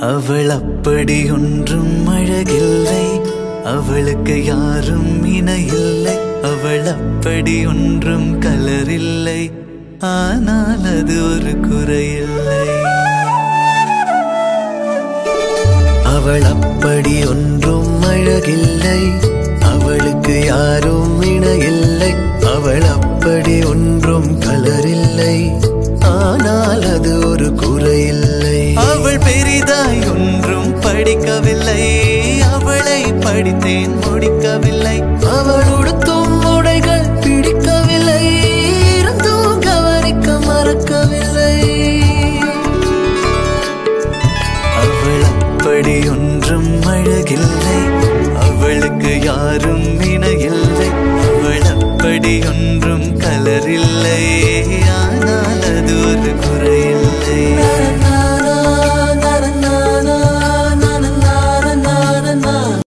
அவள் அப்படி ஒன்றும் அழகில்லை, அவளுக்கு யாரும் இணையில்லை. அவள் அப்படி ஒன்றும் கலரில்லை, ஆனால் அது ஒரு குறையில்லை. அவள் அப்படி ஒன்றும் அழகில்லை, அவளுக்கு யாரும் இணையில்லை. அவள் அப்படி ஒன்றும் கலரில்லை, ஆனால் அது ஒரு குறையில்லை. அவள் பெரிதாய் ஒன்றும் படிக்கவில்லை, அவளை படித்தேன் முடிக்கவில்லை. அவள் உடுத்தும் உடைகள் பிடிக்கவில்லை, இருந்தும் கவனிக்க மறக்கவில்லை. அவள் அப்படி ஒன்றும் அழகில்லை, அவளுக்கு யாரும் இணையில்லை. அவள் அப்படி ஒன்றும் கலரில்லை, ஆனால் அது ஒரு குறையில்லை.